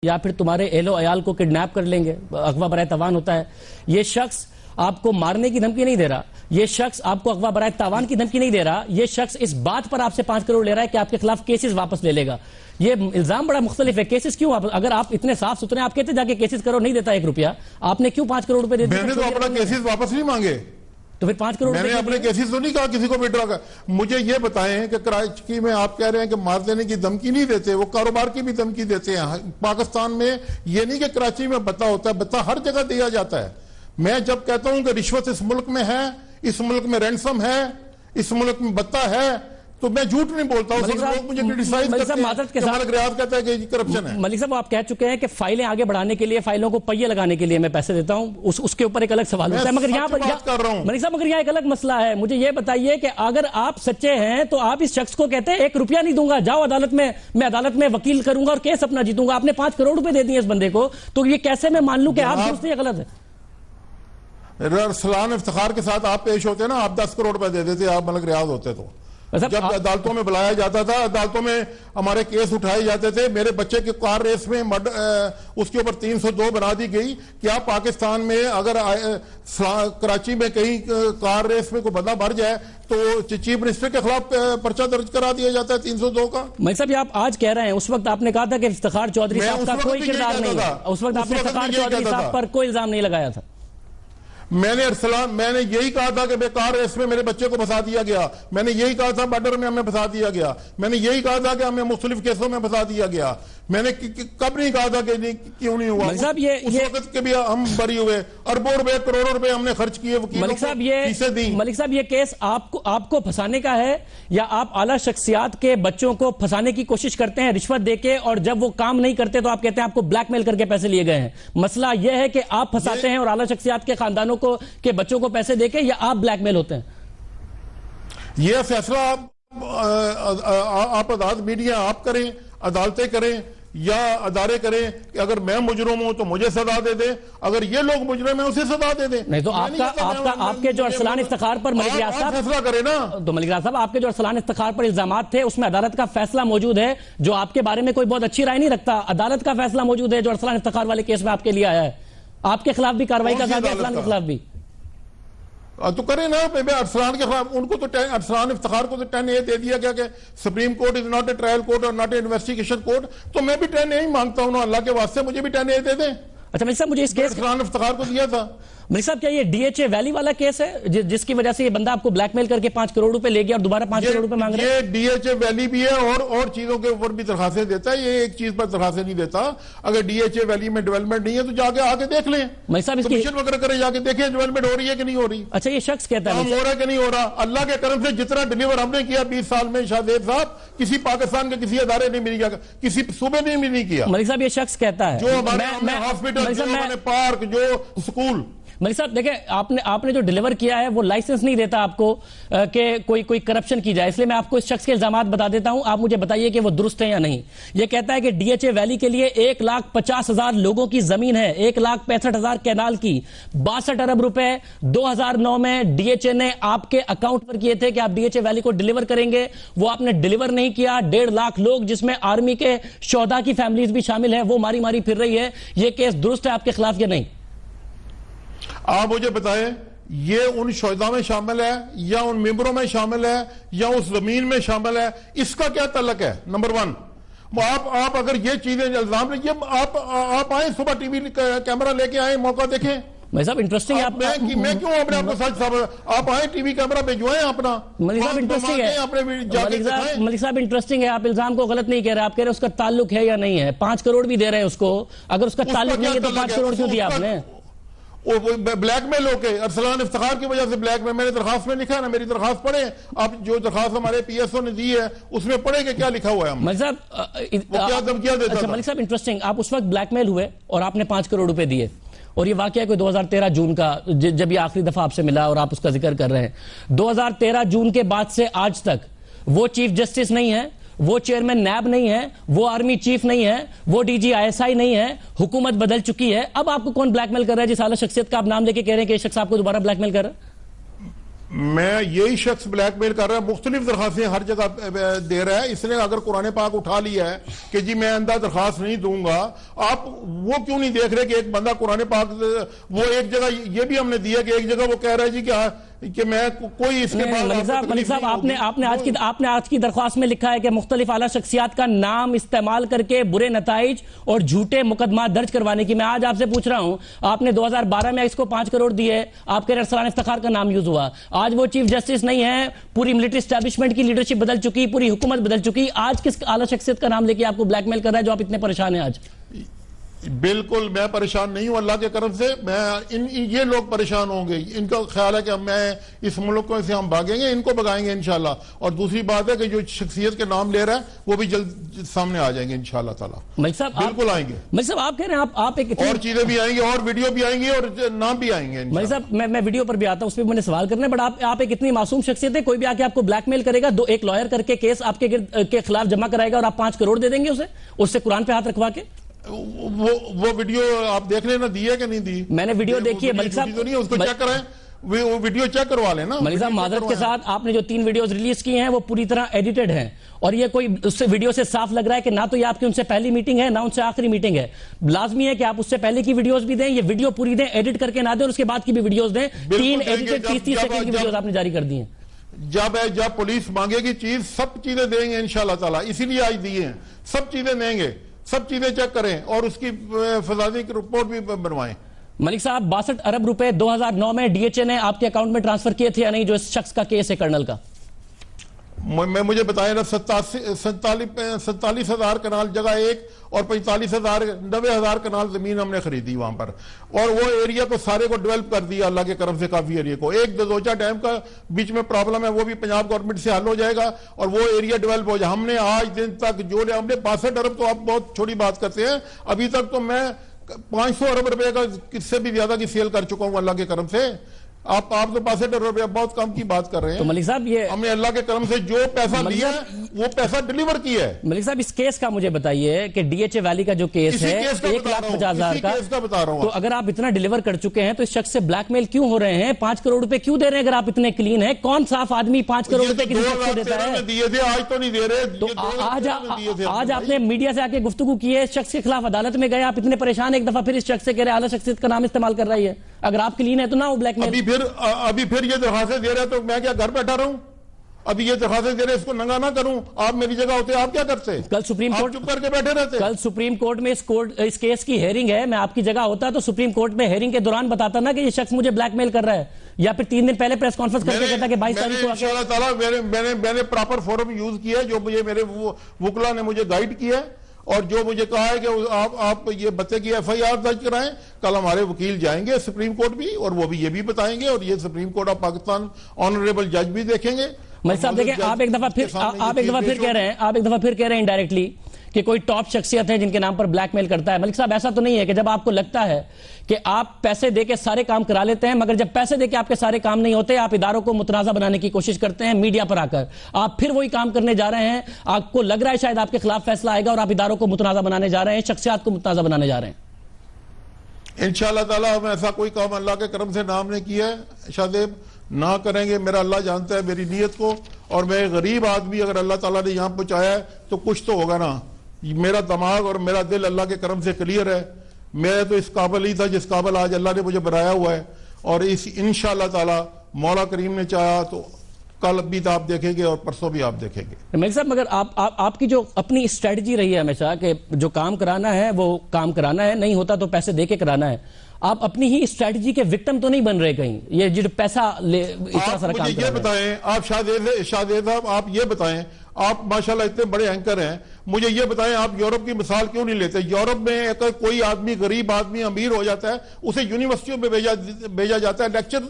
या फिर तुम्हारे एहलो अयाल को किडनैप कर लेंगे, अगवा बराए तावान होता है। ये शख्स आपको मारने की धमकी नहीं दे रहा, ये शख्स आपको अगवा बराए तावान की धमकी नहीं दे रहा, ये शख्स इस बात पर आपसे 5 करोड़ ले रहा है कि आपके खिलाफ केसेस वापस ले लेगा। ये इल्जाम बड़ा मुख्तलिफ है। केसेस क्यों? अगर आप इतने साफ सुथरे, आप कहते जाके केसेस करो, नहीं देता 1 रुपया, आपने क्यों 5 करोड़ रुपए दे दिए? मैंने तो अपना केसेस वापस नहीं मांगे, तो फिर 5 करोड़ मैंने अपने केसेस तो नहीं कहा किसी को विड्रॉ कर। मुझे ये बताएं कि कराची में आप कह रहे हैं कि मार देने की धमकी नहीं देते, वो कारोबार की भी धमकी देते हैं। पाकिस्तान में ये नहीं कि कराची में बत्ता होता है, बत्ता हर जगह दिया जाता है। मैं जब कहता हूं कि रिश्वत इस मुल्क में है, इस मुल्क में रैंसम है, इस मुल्क में बत्ता है, तो मैं झूठ नहीं बोलता हूं। लोग मुझे क्रिटिसाइज करते हैं, रियाज कहता है कि करप्शन है। मलिक साहब, आप कह चुके हैं कि फाइलें आगे बढ़ाने के लिए, फाइलों को पहिए लगाने के लिए मैं पैसे देता हूं, उसके ऊपर एक अलग सवाल होता है। मगर यहाँ पर मलिक साहब, मगर यहाँ एक अलग मसला है। मुझे ये बताइए कि अगर आप सच्चे हैं तो आप इस शख्स को कहते हैं 1 रुपया नहीं दूंगा, जाओ अदालत में, मैं अदालत में वकील करूंगा और केस अपना जीतूंगा। आपने 5 करोड़ रुपए दे दिए इस बंदे को, तो ये कैसे मैं मान लूं कि आप दुरुस्त या गलत है? अरसलान इफ्तिखार के साथ आप पेश होते ना, आप 10 करोड़ रुपए दे देते, आप मलिक रियाज होते तो। जब अदालतों में बुलाया जाता था, अदालतों में हमारे केस उठाए जाते थे। मेरे बच्चे की कार रेस में उसके ऊपर 302 बना दी गई। क्या पाकिस्तान में अगर कराची में कहीं कार रेस में कोई बंदा मर जाए तो चीफ मिनिस्टर के खिलाफ पर्चा दर्ज करा दिया जाता है 302 का? मलिक साहब, आप आज कह रहे हैं, उस वक्त आपने कहा था कि इफ्तिखार चौधरी साहब का कोई किरदार नहीं है। उस वक्त आपने इफ्तिखार चौधरी साहब पर कोई इल्जाम नहीं लगाया था। मैंने यही कहा था कि बेकार रेस में मेरे बच्चे को फंसा दिया गया। मैंने यही कहा था मर्डर में हमें फंसा दिया गया। मैंने यही कहा था कि हमें मुख्तलिफ केसों में फंसा दिया गया। मैंने कब नहीं कहा था कि क्यों नहीं हुआ? साहब, उस वक्त के भी हम बरी हुए, अरबों रुपए, करोड़ों रुपए हमने खर्च किए वकीलों को, फीसें दी। मलिक साहब, ये केस आपको फंसाने का है या आप आला शख्सियात के बच्चों को फंसाने की कोशिश करते हैं रिश्वत देके, और जब वो काम नहीं करते तो आप कहते हैं आपको ब्लैकमेल करके पैसे लिए गए हैं? मसला यह है कि आप फंसाते हैं और आला शख्सियात के खानदानों के बच्चों को पैसे देके, या आप ब्लैकमेल होते हैं? यह फैसला आप अदालत, मीडिया आप करें, अदालतें करें या अदारे करें कि अगर मैं मुजरिम हूं तो मुझे सजा दे दे, अगर ये लोग मुजरिम हैं उसे सजा दे दे। नहीं तो आपके जो अरसलान इफ्तिखार पर मलिक रियाज साहब फैसला करें ना। तो मलिक रियाज साहब, आपके जो अरसलान इफ्तिखार पर इल्जामात थे उसमें अदालत का फैसला मौजूद है, जो आपके बारे में कोई बहुत अच्छी राय नहीं रखता। अदालत का फैसला मौजूद है जो अरसलान इफ्तिखार वाले केस में आपके लिए आया है। आपके खिलाफ भी कार्रवाई का अरसलान के खिलाफ भी तो करें ना। अरसलान के खिलाफ उनको तो अरसलान इफ्तिखार को तो 10A दे दिया गया कि supreme court is not a trial court और नॉट ए इन्वेस्टिगेशन कोर्ट। तो मैं भी 10A ही मांगता हूं ना, अल्लाह के वास्ते मुझे भी 10A दे दें। अच्छा मलिक साहब, मुझे इस केस अरसलान इफ्तिखार को दिया था। मलिक साहब, क्या ये DHA वैली वाला केस है जिसकी वजह से ये बंदा आपको ब्लैकमेल करके 5 करोड़ रुपए ले गया और दोबारा 5 करोड़ रुपए मांग रहा है? ये DHA वैली भी है और चीजों के ऊपर भी दरखास्तें देता है। ये एक चीज पर दरखास्तें नहीं देता। अगर DHA वैली में डेवलपमेंट नहीं है तो जाके आके देख लें। मलिक साहब, कमीशन वगैरह करे, जाके देखें डेवलपमेंट हो रही है कि नहीं हो रही। अच्छा, ये शख्स कहता है हो रहा है कि नहीं हो रहा? अल्लाह के करम से जितना डिलीवर हमने किया 20 साल में शाहजेब साहब, किसी पाकिस्तान के किसी अदारे ने भी नहीं किया, किसी सूबे ने भी नहीं किया। मलिक साहब, ये शख्स कहता है जो हमारे हॉस्पिटल, जो हमारे पार्क, जो स्कूल। मलिक साहब देखिए, आपने जो डिलीवर किया है वो लाइसेंस नहीं देता आपको कि कोई करप्शन की जाए। इसलिए मैं आपको इस शख्स के इल्जामात बता देता हूं, आप मुझे बताइए कि वो दुरुस्त है या नहीं। ये कहता है कि DHA वैली के लिए 1,50,000 लोगों की जमीन है, 1,65,000 कैनाल की, 62 अरब रुपए 2009 में DHA ने आपके अकाउंट पर किए थे कि आप DHA वैली को डिलीवर करेंगे। वो आपने डिलीवर नहीं किया। 1.5 लाख लोग, जिसमें आर्मी के शोहदा की फैमिलीज भी शामिल है, वो मारी मारी फिर रही है। ये केस दुरुस्त है आपके खिलाफ या नहीं? आप मुझे बताएं, ये उन शोहदा में शामिल है या उन मेंबरों में शामिल है या उस जमीन में शामिल है? इसका क्या तल्लक है? नंबर 1, आप अगर ये चीजें इल्जाम ये आप आए सुबह टीवी कैमरा लेके आए, मौका देखें। भाई साहब, इंटरेस्टिंग है। मैं क्यों अपने आपको सच साहब, आप आए टीवी कैमरा भिजवाएं अपना। मलिक साहब, इंटरेस्टिंग है। मलिक साहब, इंटरेस्टिंग है। आप इल्जाम को गलत नहीं कह रहे, आप कह रहे उसका ताल्लुक है या नहीं है। 5 करोड़ भी दे रहे हैं उसको, अगर उसका ताल्लुक नहीं है तो 5 करोड़ क्यों दिया आपने? ब्लैकमेल होके, अरसलान इफ्तिखार की वजह से ब्लैकमेल। मैंने दरखास्त में लिखा है ना, मेरी दरखास्त पढ़े आप, जो दरखास्त हमारे PSO ने दी है उसमें पढ़े कि क्या लिखा हुआ है। मलिक साहब, क्या धमकियां देता था? मलिक साहब, इंटरेस्टिंग, आप उस वक्त ब्लैकमेल हुए और आपने 5 करोड़ रुपए दिए, और ये वाकया कोई 2013 जून का, जब ये आखिरी दफा आपसे मिला और आप उसका जिक्र कर रहे हैं। 2013 जून के बाद से आज तक वो चीफ जस्टिस नहीं है, वो चेयरमैन नैब नहीं है, वो आर्मी चीफ नहीं है, वो DG ISI नहीं है। हुकूमत बदल चुकी है। अब आपको कौन ब्लैकमेल कर रहा है? जिस आला शख्सियत का आप नाम लेके कह रहे हैं कि ये शख्स आपको दोबारा ब्लैकमेल कर रहा है? मैं यही शख्स ब्लैकमेल कर रहा है, मुख्तलिफ दरखास्तें हर जगह दे रहा है। इसने अगर कुरान पाक उठा लिया है कि जी मैं अंधा दरखास्त नहीं दूंगा, आप वो क्यों नहीं देख रहे कि एक बंदा कुरान पाक, वो एक जगह ये भी हमने दिया कि एक जगह वो कह रहा है जी कि मैं कोई इसके बाद मलिक साहब आपने आज की दरख्वास्त में लिखा है कि मुख्तलिफ आला शख्सियात का नाम इस्तेमाल करके बुरे नताइज और झूठे मुकदमा दर्ज करवाने की। मैं आज आपसे पूछ रहा हूं, आपने 2012 में इसको 5 करोड़ दिए, आपके अरसलान इफ्तिखार का नाम यूज हुआ, आज वो चीफ जस्टिस नहीं है, पूरी मिलिट्री एस्टैब्लिशमेंट की लीडरशिप बदल चुकी, पूरी हुकूमत बदल चुकी, आज किस आला शख्सियत का नाम लेके आपको ब्लैकमेल कर रहा है जो आप इतने परेशान हैं आज? बिल्कुल मैं परेशान नहीं हूं अल्लाह के करम से। ये लोग परेशान होंगे, इनका ख्याल है कि मैं इस मुल्क को से हम भागेंगे, इनको भगाएंगे इंशाल्लाह। और दूसरी बात है कि जो शख्सियत के नाम ले रहा है वो भी जल्द सामने आ जाएंगे इंशाल्लाह ताला। मलिक साहब बिल्कुल आएंगे। मलिक साहब आप कह रहे हैं आप एक और चीजें भी आएंगी और वीडियो भी आएंगी और नाम भी आएंगे। मलिक साहब मैं वीडियो पर भी आता हूं, उस पर मैंने सवाल करना है, बट आप एक इतनी मासूम शख्सियत है, कोई भी आके आपको ब्लैकमेल करेगा, एक लॉयर करके केस आपके के खिलाफ जमा कराएगा और आप 5 करोड़ दे देंगे उससे कुरान पे हाथ रखवा के? वो वीडियो आप देख लेना, दी है कि नहीं दी? मैंने वीडियो देखी है मलिक साहब, तो नहीं, उसको चेक कराएं, वो वीडियो चेक करवा लेना। मलिक साहब माजरत के साथ आपने जो 3 वीडियोस रिलीज की हैं वो पूरी तरह एडिटेड हैं, और ये कोई उससे वीडियो से साफ लग रहा है कि ना तो ये आपकी उनसे पहली मीटिंग है ना उनसे आखिरी मीटिंग है। लाजमी है कि आप उससे पहले की वीडियोस भी दें, ये वीडियो पूरी दें, एडिट करके ना दें, और उसके बाद की भी वीडियोस दें। 3 एडिटेड 30 सेकंड की वीडियोस आपने जारी कर दी हैं। जब पुलिस मांगेगी चीज, सब चीजें देंगे इंशाल्लाह ताला, इसीलिए आज दिए हैं, सब चीजें देंगे, सब चीजें चेक करें और उसकी फजादी की रिपोर्ट भी बनवाएं। मलिक साहब 62 अरब रुपए 2009 में डीएचए ने आपके अकाउंट में ट्रांसफर किए थे या नहीं, जो इस शख्स का केस है कर्नल का? मुझे बताया ना, 47,000 कनाल जगह एक और 90,000 कनाल जमीन हमने खरीदी वहां पर, और वो एरिया को सारे को डेवलप कर दिया अल्लाह के करम से। काफी एरिया को, एक ददोचा डैम का बीच में प्रॉब्लम है, वो भी पंजाब गवर्नमेंट से हल हो जाएगा और वो एरिया डेवलप हो जाए। हमने आज दिन तक जो हमने 62 अरब, तो आप बहुत छोटी बात करते हैं, अभी तक तो मैं 500 अरब रुपए का किससे भी ज्यादा की सेल कर चुका हूं अल्लाह के करम से। आप तो 62 अरब रुपया बहुत कम की बात कर रहे हैं। तो मलिक साहब ये हमने अल्लाह के करम से जो पैसा लिया है वो पैसा डिलीवर किया है। मलिक साहब इस केस का मुझे बताइए कि डीएचए वैली का जो केस है 1,50,000 का, तो अगर आप इतना डिलीवर कर चुके हैं तो इस शख्स से ब्लैकमेल क्यों हो रहे हैं? 5 करोड़ रुपए क्यों दे रहे हैं अगर आप इतने क्लीन है? कौन साफ आदमी 5 करोड़ रुपए किसी शख्स को देता है? दिए थे, आज तो नहीं दे रहे। तो आज आपने मीडिया से आके गुफ्तगू की है, इस शख्स के खिलाफ अदालत में गए, आप इतने परेशान, एक दफा फिर इस शख्स से कह रहे आला शख्सियत का नाम इस्तेमाल कर रही है। अगर आप क्लीन है तो ना हो ब्लैकमेल। अभी फिर ये दरखास्तें दे रहे हैं तो मैं क्या घर बैठा रहूं? अभी ये दरखास्तें दे रहे, इसको नंगा ना करूं? आप मेरी जगह होते आप क्या करते? कल सुप्रीम कोर्ट चुप करके बैठे रहते। कल सुप्रीम कोर्ट में इस केस की हेयरिंग है, मैं आपकी जगह होता तो सुप्रीम कोर्ट में हेयरिंग के दौरान बताता ना कि ये शख्स मुझे ब्लैकमेल कर रहा है, या फिर 3 दिन पहले प्रेस कॉन्फ्रेंस करके कहता कि 22 तारीख को इंशाअल्लाह ताला मैंने प्रॉपर फोरम यूज किया, जो मुझे मेरे वुकला ने मुझे गाइड किया और जो मुझे कहा है कि आप ये बच्चे की FIR दर्ज कराएं। कल हमारे वकील जाएंगे सुप्रीम कोर्ट भी, और वो भी ये भी बताएंगे, और ये supreme court of Pakistan honourable जज भी देखेंगे। मलिक साहब देखें, आप एक दफा फिर कह रहे हैं इनडायरेक्टली कि कोई टॉप शख्सियत है जिनके नाम पर ब्लैकमेल करता है। मलिक साहब ऐसा तो नहीं है कि जब आपको लगता है कि आप पैसे देके सारे काम करा लेते हैं, मगर जब पैसे देके आपके सारे काम नहीं होते, आप इदारों को मुतनाज़ा बनाने की कोशिश करते हैं मीडिया पर आकर, आप फिर वही काम करने जा रहे हैं, आपको लग रहा है शायद आपके खिलाफ फैसला आएगा और आप इदारों को मुतनाज़ा बनाने जा रहे हैं, शख्सियात को मुतनाज़ा बनाने जा रहे हैं। इंशाअल्लाह ताला हम ऐसा कोई काम अल्लाह के करम से नाम ने किया है शाहजेब, ना करेंगे। मेरा अल्लाह जानता है मेरी नीयत को, और मैं गरीब आदमी अगर अल्लाह ताला ने यहां पहुंचाया है तो कुछ तो होगा ना। मेरा दिमाग और मेरा दिल अल्लाह के करम से क्लियर है। मैं तो इस काबिल ही था जिस काबिल आज अल्लाह ने मुझे बनाया हुआ है, और इस इंशाअल्लाह ताला मौला करीम ने चाहा तो कल भी आप देखेंगे और परसों भी आप देखेंगे। मलिक साहब मगर आपकी जो अपनी स्ट्रेटजी रही है हमेशा कि जो काम कराना है वो काम कराना है, नहीं होता तो पैसे देके कराना है, आप अपनी ही स्ट्रेटजी के विक्टिम तो नहीं बन रहे कहीं? ये जो पैसा ले इतना सारा काम ये बताएं आप शाहजेब साहब, आप ये बताएं, आप माशाल्लाह इतने बड़े एंकर हैं, मुझे ये बताएं आप यूरोप की मिसाल क्यों नहीं लेते? यूरोप में अगर कोई आदमी गरीब आदमी अमीर हो जाता है, उसे यूनिवर्सिटियों में भेजा जाता है, लेक्चर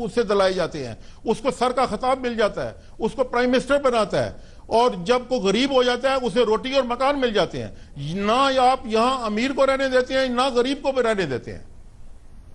उससे दिलाए जाते हैं, उसको सर का खिताब मिल जाता है, उसको प्राइम मिनिस्टर बनाता है, और जब को गरीब हो जाता है उसे रोटी और मकान मिल जाते हैं। ना आप यहां अमीर को रहने देते हैं ना गरीब को भी रहने देते हैं।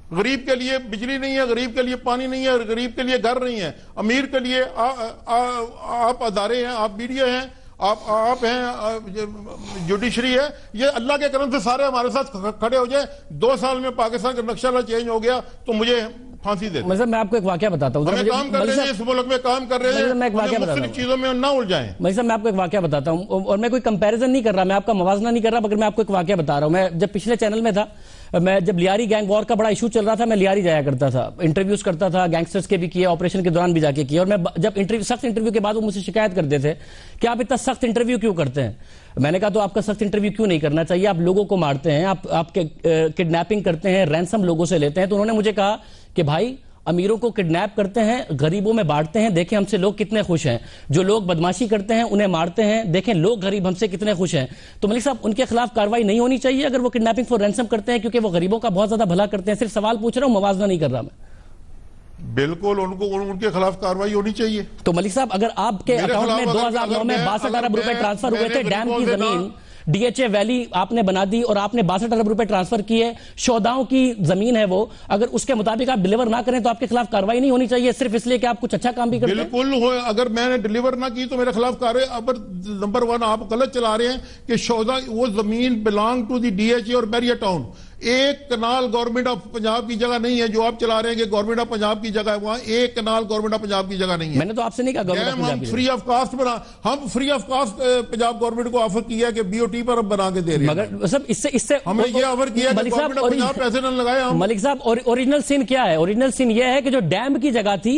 गरीब के लिए बिजली नहीं है, गरीब के लिए पानी नहीं है, गरीब के लिए घर नहीं है, अमीर के लिए आप अदारे हैं, आप मीडिया हैं, आप हैं, जुडिशरी है। ये अल्लाह के करम से सारे हमारे साथ खड़े हो जाए। 2 साल में पाकिस्तान का नक्शा चेंज हो गया तो मुझे फांसी देते। मतलब मैं आपको एक वाकया बताता हूँ, हमें काम कर रहे हैं, इस मुल्क में काम कर रहे हैं, मैं एक वाकया बताता हूँ, चीजों में ना उलझाएं। भाई साहब मैं आपको एक वाकया बताता हूँ, और मैं कोई कंपैरिजन नहीं कर रहा, मैं आपका मवाजना नहीं कर रहा, मगर मैं आपको एक वाकया बता रहा हूँ। मैं जब पिछले चैनल में था, मैं जब लियारी गैंग वॉर का बड़ा इशू चल रहा था, मैं लियारी जाया करता था, इंटरव्यूज करता था, गैंगस्टर्स के भी किए, ऑपरेशन के दौरान भी जाके किए। और मैं जब सख्त इंटरव्यू के बाद वो मुझसे शिकायत करते थे कि आप इतना सख्त इंटरव्यू क्यों करते हैं। मैंने कहा तो आपका सख्त इंटरव्यू क्यों नहीं करना चाहिए, आप लोगों को मारते हैं, आप किडनैपिंग करते हैं, रैंसम लोगों से लेते हैं। तो उन्होंने मुझे कहा कि भाई अमीरों को किडनैप करते हैं, गरीबों में बांटते हैं, देखें हमसे लोग कितने खुश हैं। जो लोग बदमाशी करते हैं उन्हें मारते हैं, देखें लोग गरीब हमसे कितने खुश हैं। तो मलिक साहब उनके खिलाफ कार्रवाई नहीं होनी चाहिए अगर वो किडनैपिंग फॉर रैंसम करते हैं, क्योंकि वो गरीबों का बहुत ज्यादा भला करते हैं। सिर्फ सवाल पूछ रहा हूं, मवाजना नहीं कर रहा मैं। बिल्कुल उनके खिलाफ कार्रवाई होनी चाहिए। तो मलिक साहब अगर आपके अकाउंट में 2009 में 62 अरब रुपए ट्रांसफर हुए थे, डैम की जमीन डीएचए वैली आपने बना दी और आपने 62 अरब रुपए ट्रांसफर किए, शोधाओं की जमीन है वो, अगर उसके मुताबिक आप डिलीवर ना करें तो आपके खिलाफ कार्रवाई नहीं होनी चाहिए, सिर्फ इसलिए कि आप कुछ अच्छा काम भी करते हैं? बिल्कुल हो, अगर मैंने डिलीवर ना की तो मेरे खिलाफ कार्रवाई। अब नंबर 1 आप गलत चला रहे हैं कि शोधा वो जमीन बिलोंग टू दी डीएचए और बैरियर टाउन। एक कनाल गवर्नमेंट ऑफ पंजाब की जगह नहीं है जो आप चला रहे हैं कि गवर्नमेंट ऑफ पंजाब की जगह है, वहां एक कनाल गवर्नमेंट ऑफ पंजाब की जगह नहीं है। मैंने तो आपसे नहीं कहा गवर्नमेंट ऑफ हम फ्री ऑफ कास्ट बना, हम free of cost Punjab government को ऑफर किया कि बीओटी पर बना के दे रहे हैं, मगर सब इससे हमने ये ऑफर किया कि गवर्नमेंट ऑफ पंजाब पैसे न लगाए हम। मलिक साहब ओरिजिनल सीन क्या है? ओरिजिनल सीन यह है कि जो डैम की जगह थी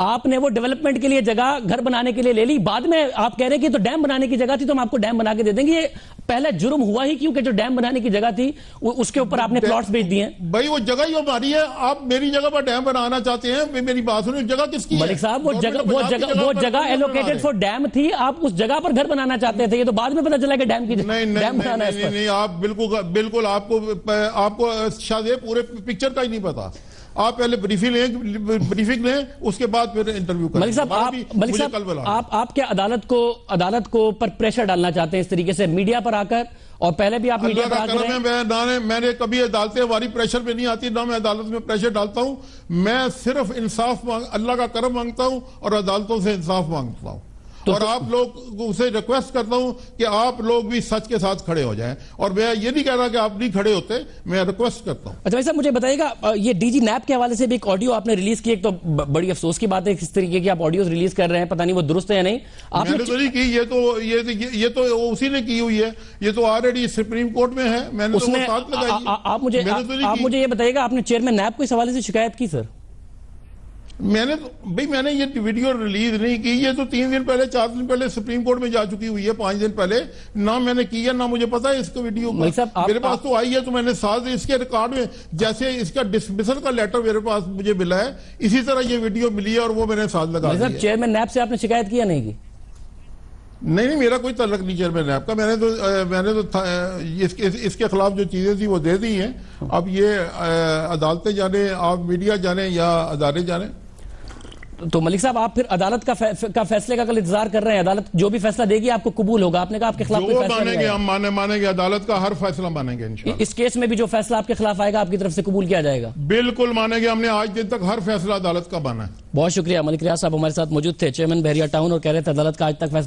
आपने वो डेवलपमेंट के लिए जगह घर बनाने के लिए ले ली, बाद में आप कह रहे हैं कि तो डैम बनाने की जगह थी तो हम आपको डैम बना के दे देंगे। ये पहले जुर्म हुआ ही क्यों कि जो डैम बनाने की जगह थी उसके ऊपर आपने प्लॉट्स बेच दिए? भाई वो जगह ही हमारी है, आप मेरी जगह पर डैम बनाना चाहते हैं, मेरी बात सुनिए, जगह किसकी है? मलिक साहब वो जगह एलोकेटेड फॉर डैम थी, आप उस जगह पर घर बनाना चाहते थे, ये तो बाद में पता चला कि डैम की डैम बनाना है। नहीं, आप बिल्कुल आपको शायद पूरे पिक्चर का ही नहीं पता। आप पहले ब्रीफिंग लें उसके बाद फिर इंटरव्यू करें। मलिक साहब आप क्या अदालत को पर प्रेशर डालना चाहते हैं इस तरीके से मीडिया पर आकर? और पहले भी आप मीडिया पर आकर मैंने कभी अदालतें हमारी प्रेशर पे नहीं आती, ना मैं अदालत में प्रेशर डालता हूं। मैं सिर्फ इंसाफ अल्लाह का करम मांगता हूं और अदालतों से इंसाफ मांगता हूं। और आप लोग उसे रिक्वेस्ट करता हूं कि आप लोग भी सच के साथ खड़े हो जाएं। और मैं ये नहीं कह रहा कि आप नहीं खड़े होते, मैं रिक्वेस्ट करता हूं। अच्छा भाई साहब मुझे बताइएगा, ये डीजी नैप के हवाले से भी एक ऑडियो आपने रिलीज की, एक तो बड़ी अफसोस की बात है किस तरीके की आप ऑडियो रिलीज कर रहे हैं, पता नहीं वो दुरुस्त है या नहीं। आपने तो नहीं की, ये तो उसी ने की हुई है, ये तो ऑलरेडी सुप्रीम कोर्ट में है, मैंने उसने तो साथ लगाई। आप मुझे ये बताइएगा, आपने चेयरमैन नैप को इस हवाले से शिकायत की? सर मैंने ये वीडियो रिलीज नहीं की, ये तो 3 दिन पहले 4 दिन पहले सुप्रीम कोर्ट में जा चुकी हुई है, 5 दिन पहले। ना मैंने की है ना मुझे पता है इसका वीडियो मेरे पास तो आई है, तो मैंने साथ इसके रिकॉर्ड में, जैसे इसका डिसमिसल का लेटर मेरे पास मुझे मिला है, इसी तरह ये वीडियो मिली है और वो मैंने साथ लगा दिया। चेयरमैन नैप से आपने शिकायत की या नहीं की? नहीं, मेरा कोई तल्लक नहीं चेयरमैन नैप का। मैंने तो इसके खिलाफ जो चीजें थी वो दे दी हैं। अब ये अदालतें जाने, आप मीडिया जाने या अदालतें जाने। तो मलिक साहब आप फिर अदालत का फैसले का कल इंतजार कर रहे हैं? अदालत जो भी फैसला देगी आपको कबूल होगा? आपने कहा आपके खिलाफ जो मानेंगे हम मानेंगे, अदालत का हर फैसला मानेंगे इंशाल्लाह। इस केस में भी जो फैसला आपके खिलाफ आएगा आपकी तरफ से कबूल किया जाएगा? बिल्कुल मानेंगे, हमने आज दिन तक हर फैसला अदालत का माना है। बहुत शुक्रिया। मलिक रियाज साहब हमारे साथ मौजूद थे, चेयरमैन बहरिया टाउन, और कह रहे थे अदालत का आज तक फैसला